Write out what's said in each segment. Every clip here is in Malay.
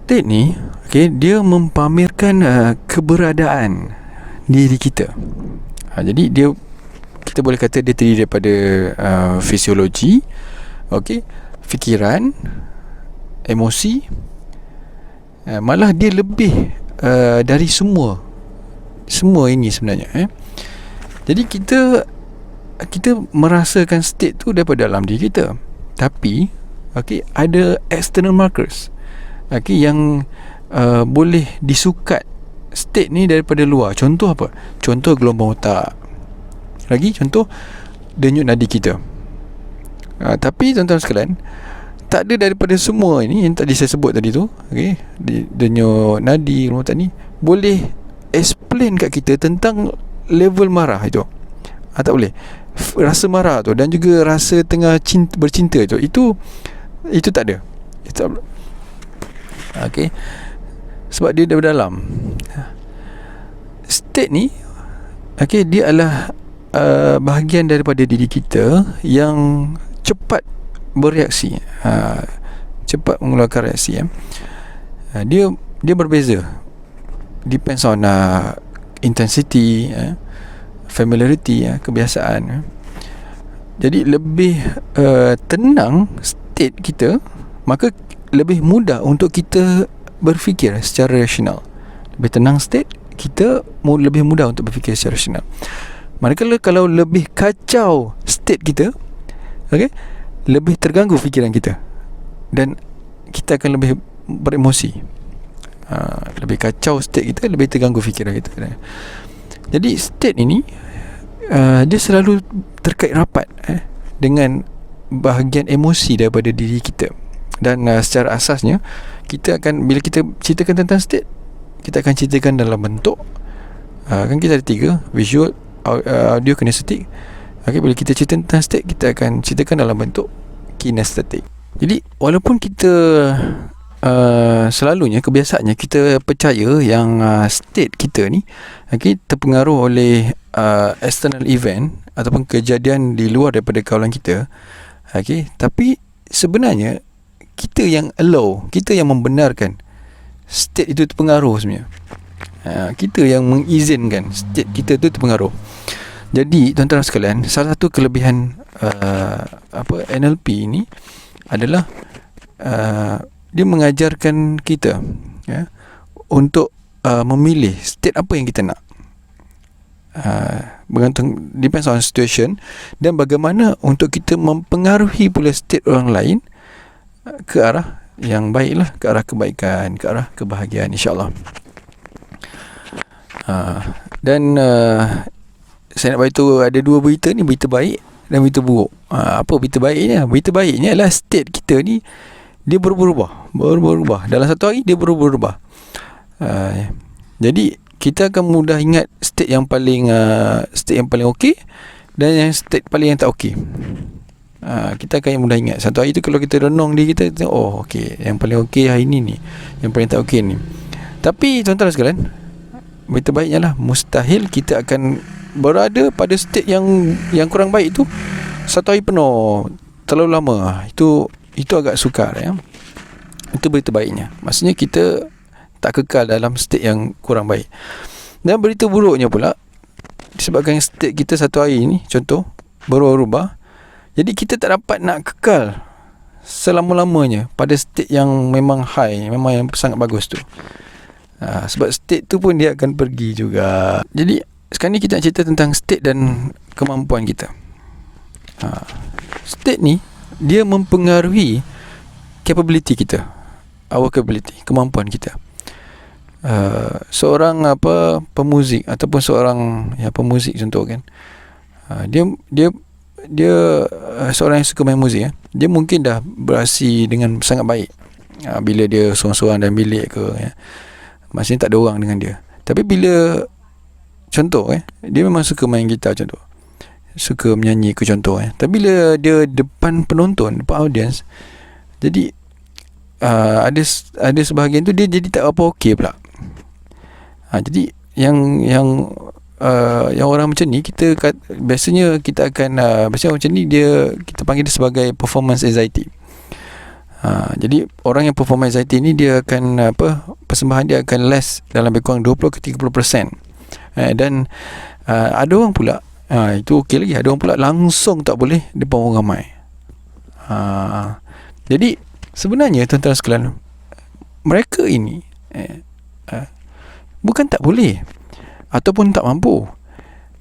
state ni, okay, dia mempamerkan keberadaan diri kita. Jadi dia, kita boleh kata dia terdiri daripada fisiologi, okay, fikiran, emosi, malah dia lebih dari semua ini sebenarnya. Jadi kita merasakan state tu daripada dalam diri kita. Tapi okay, ada external markers, okay, yang boleh disukat state ni daripada luar. Contoh apa? Contoh gelombang otak. Lagi contoh denyut nadi kita. Tapi tuan-tuan sekalian, tak ada daripada semua ini yang tadi saya sebut tadi tu, okay, denyut nadi, gelombang otak ni boleh explain kat kita tentang level marah itu. Tak boleh. Rasa marah tu dan juga rasa tengah bercinta tu, itu tak ada. Itu, okay, sebab dia dari dalam. State ni, okay, dia adalah bahagian daripada diri kita yang cepat bereaksi, cepat mengeluarkan reaksi. Dia berbeza, depends on intensity, familiarity, kebiasaan. Jadi lebih tenang state kita, maka lebih mudah untuk kita berfikir secara rasional. Lebih tenang state kita, lebih mudah untuk berfikir secara rasional. Manakala kalau lebih kacau state kita, okay, lebih terganggu fikiran kita dan kita akan lebih beremosi. Lebih kacau state kita, lebih terganggu fikiran kita. Jadi state ini dia selalu terkait rapat dengan bahagian emosi daripada diri kita. Dan secara asasnya, kita akan, bila kita ceritakan tentang state, kita akan ceritakan dalam bentuk, kan kita ada 3, visual, audio, kinestetik. Okay, bila kita cerita tentang state, kita akan ceritakan dalam bentuk kinestetik. Jadi walaupun kita selalunya, kebiasaannya kita percaya yang state kita ni, okay, terpengaruh oleh external event ataupun kejadian di luar daripada kawalan kita, okay, tapi sebenarnya kita yang allow, kita yang membenarkan state itu terpengaruh sebenarnya. Kita yang mengizinkan state kita tu terpengaruh. Jadi tuan-tuan sekalian, salah satu kelebihan NLP ni adalah dia mengajarkan kita, untuk memilih state apa yang kita nak. Bergantung, depends on situation, dan bagaimana untuk kita mempengaruhi pula state orang lain ke arah yang baiklah, ke arah kebaikan, ke arah kebahagiaan, insyaAllah. Dan saya nak beritahu ada 2 berita ni, berita baik dan berita buruk. Apa berita baiknya? Berita baiknya adalah state kita ni, dia berubah dalam satu hari, dia berubah. Jadi kita akan mudah ingat state yang paling okey dan yang state paling yang tak okey. Kita akan mudah ingat. Satu hari tu kalau kita renung diri kita, oh okey, yang paling okey hari ni, yang paling tak okey ni. Tapi tuan-tuan sekalian, berita baiknya lah, mustahil kita akan berada pada state yang kurang baik tu satu hari penuh, terlalu lama. Itu agak sukar, ya. Itu berita baiknya. Maksudnya kita tak kekal dalam state yang kurang baik. Dan berita buruknya pula, disebabkan state kita satu hari ni, contoh, berubah-ubah, jadi kita tak dapat nak kekal selama-lamanya pada state yang memang high, memang yang sangat bagus tu. Sebab state tu pun dia akan pergi juga. Jadi sekarang ni kita nak cerita tentang state dan kemampuan kita. State ni dia mempengaruhi capability kita, our capability, kemampuan kita. Seorang pemuzik ataupun seorang pemuzik contoh kan, dia seorang yang suka main muzik, dia mungkin dah beraksi dengan sangat baik bila dia seorang-seorang dalam bilik ke, maksudnya tak ada orang dengan dia. Tapi bila contoh dia memang suka main gitar contoh, suka menyanyi ke contoh, tapi bila dia depan penonton, depan audience, jadi ada sebahagian tu dia jadi tak apa okey pula. Jadi yang orang macam ni, biasanya kita akan biasanya macam ni, kita panggil dia sebagai performance anxiety. Jadi orang yang perform anxiety ni dia akan persembahan dia akan less dalam lebih kurang 20 ke 30%. Dan ada orang pula itu okey lagi, ada orang pula langsung tak boleh depan orang ramai. Jadi sebenarnya tuan-tuan sekalian, mereka ini bukan tak boleh ataupun tak mampu,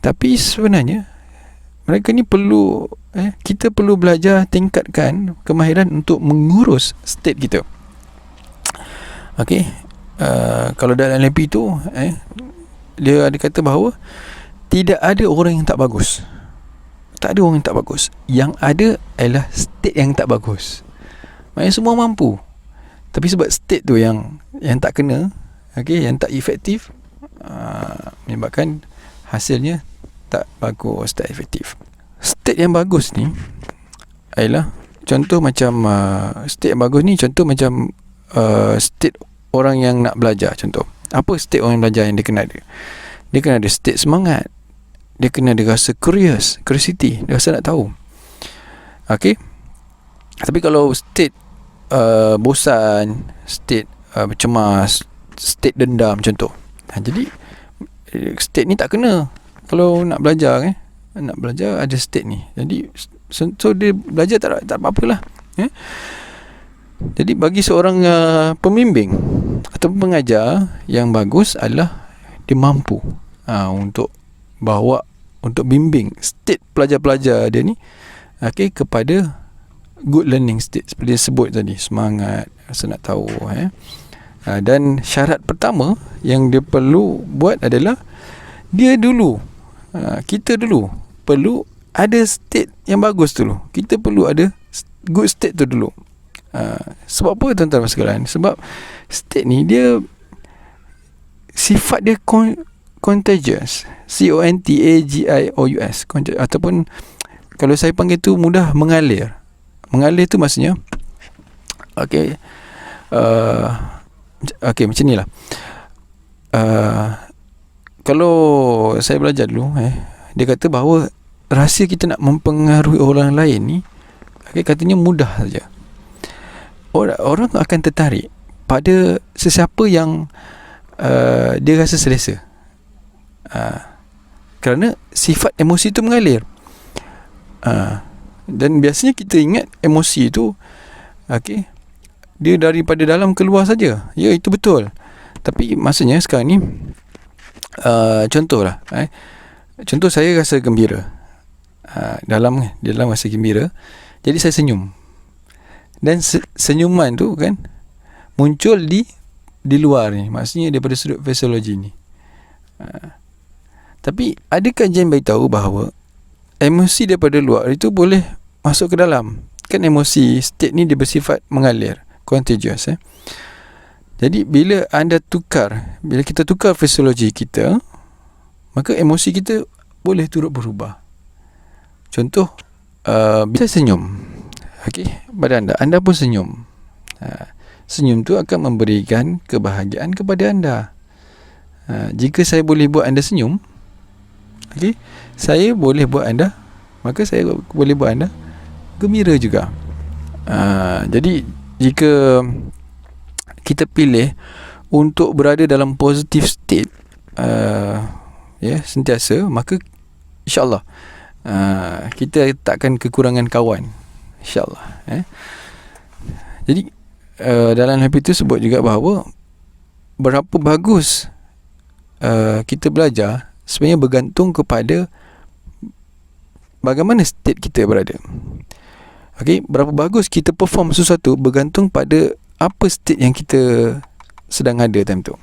tapi sebenarnya mereka ni perlu kita perlu belajar tingkatkan kemahiran untuk mengurus state kita. Okey, kalau dalam NLP tu dia ada kata bahawa tidak ada orang yang tak bagus. Tak ada orang yang tak bagus. Yang ada adalah state yang tak bagus. Maksudnya semua mampu, tapi sebab state tu yang tak kena, yang tak efektif, menyebabkan hasilnya tak bagus, tak efektif. State yang bagus ni adalah contoh macam state yang bagus ni contoh macam state orang yang nak belajar. Contoh, apa state orang yang belajar yang dia kena ada? Dia kena ada state semangat, dia kena ada rasa curiosity, dia rasa nak tahu. Okey. Tapi kalau state bosan, state cemas, state dendam contoh, jadi state ni tak kena kalau nak belajar. Nak belajar ada state ni. Jadi so dia belajar tak apa-apalah. Jadi bagi seorang pembimbing atau pengajar yang bagus adalah dia mampu untuk bawa, untuk bimbing state pelajar-pelajar dia ni kepada good learning state seperti yang sebut tadi, semangat, rasa nak tahu. Dan syarat pertama yang dia perlu buat adalah kita dulu perlu ada state yang bagus dulu. Kita perlu ada good state tu dulu. Sebab apa tuan-tuan sekalian? Sebab state ni dia sifat dia contagious. CONTAGIOUS, ataupun kalau saya panggil tu mudah mengalir. Mengalir tu maksudnya okey macam ni lah. Kalau saya belajar dulu, dia kata bahawa rahsia kita nak mempengaruhi orang lain ni, katanya mudah saja. Orang akan tertarik pada sesiapa yang dia rasa selesa, kerana sifat emosi itu mengalir. Dan biasanya kita ingat emosi itu dia daripada dalam keluar saja. Ya, itu betul. Tapi maksudnya sekarang ni contohlah, contoh saya rasa gembira, dalam rasa gembira, jadi saya senyum. Dan senyuman tu kan muncul di luar ni, maksudnya daripada sudut fisiologi ni. Tapi ada kajian beritahu bahawa emosi daripada luar itu boleh masuk ke dalam. Kan emosi state ni dia bersifat mengalir, contagious. Jadi bila kita tukar fisiologi kita, maka emosi kita boleh turut berubah. Contoh, bila senyum, pada anda pun senyum. Senyum tu akan memberikan kebahagiaan kepada anda. Jika saya boleh buat anda senyum, saya boleh buat anda, maka saya boleh buat anda gembira juga. Jadi jika kita pilih untuk berada dalam positive state sentiasa, maka insyaAllah kita takkan kekurangan kawan, insyaAllah. Jadi dalam happy itu sebut juga bahawa berapa bagus kita belajar sebenarnya bergantung kepada bagaimana state kita berada. Berapa bagus kita perform sesuatu bergantung pada apa state yang kita sedang ada time tu.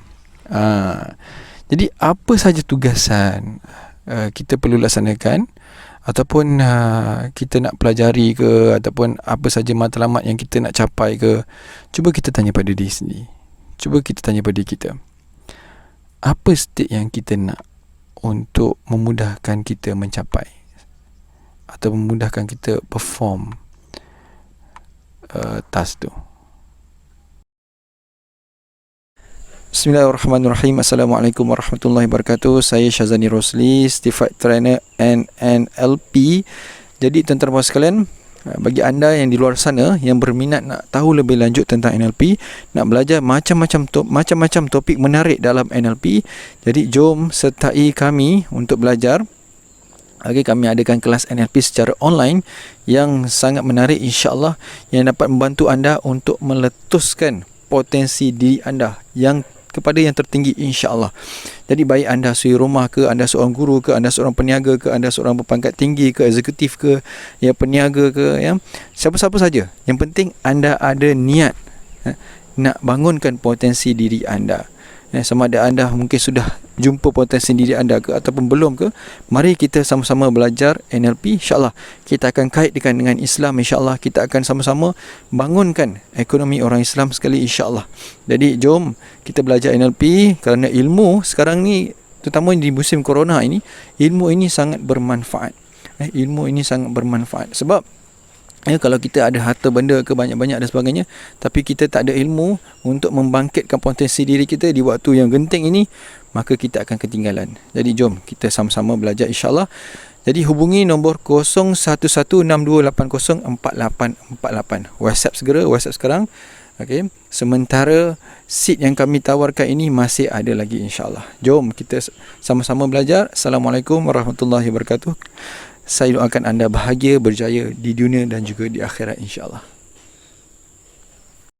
Jadi apa saja tugasan kita perlu laksanakan, ataupun kita nak pelajari ke, ataupun apa saja matlamat yang kita nak capai ke, cuba kita tanya pada diri sendiri. Cuba kita tanya pada diri kita, apa state yang kita nak untuk memudahkan kita mencapai atau memudahkan kita perform task tu. Bismillahirrahmanirrahim. Assalamualaikum warahmatullahi wabarakatuh. Saya Syazani Rosli, Certified Trainer NLP. Jadi tuan-tuan sekalian, Bagi anda yang di luar sana yang berminat nak tahu lebih lanjut tentang NLP, nak belajar macam-macam topik menarik dalam NLP, jadi jom sertai kami untuk belajar. Okay, kami adakan kelas NLP secara online yang sangat menarik, insya-Allah, yang dapat membantu anda untuk meletuskan potensi diri anda yang kepada yang tertinggi, insya-Allah. Jadi baik anda suri rumah ke, anda seorang guru ke, anda seorang peniaga ke, anda seorang berpangkat tinggi ke, eksekutif ke, ya peniaga ke, ya siapa-siapa saja, yang penting anda ada niat nak bangunkan potensi diri anda. Sama ada anda mungkin sudah jumpa potensi diri anda ke ataupun belum ke, mari kita sama-sama belajar NLP. InsyaAllah kita akan kaitkan dengan Islam. InsyaAllah kita akan sama-sama bangunkan ekonomi orang Islam sekali, insyaAllah. Jadi jom kita belajar NLP, kerana ilmu sekarang ni, terutama di musim corona ini, ilmu ini sangat bermanfaat. Ilmu ini sangat bermanfaat. Sebab kalau kita ada harta benda ke banyak-banyak dan sebagainya, tapi kita tak ada ilmu untuk membangkitkan potensi diri kita di waktu yang genting ini, maka kita akan ketinggalan. Jadi jom kita sama-sama belajar, insyaAllah. Jadi hubungi nombor 0116280488. WhatsApp segera, WhatsApp sekarang. Okay. Sementara seat yang kami tawarkan ini masih ada lagi, insyaAllah. Jom kita sama-sama belajar. Assalamualaikum warahmatullahi wabarakatuh. Saya doakan anda bahagia, berjaya di dunia dan juga di akhirat, insyaAllah.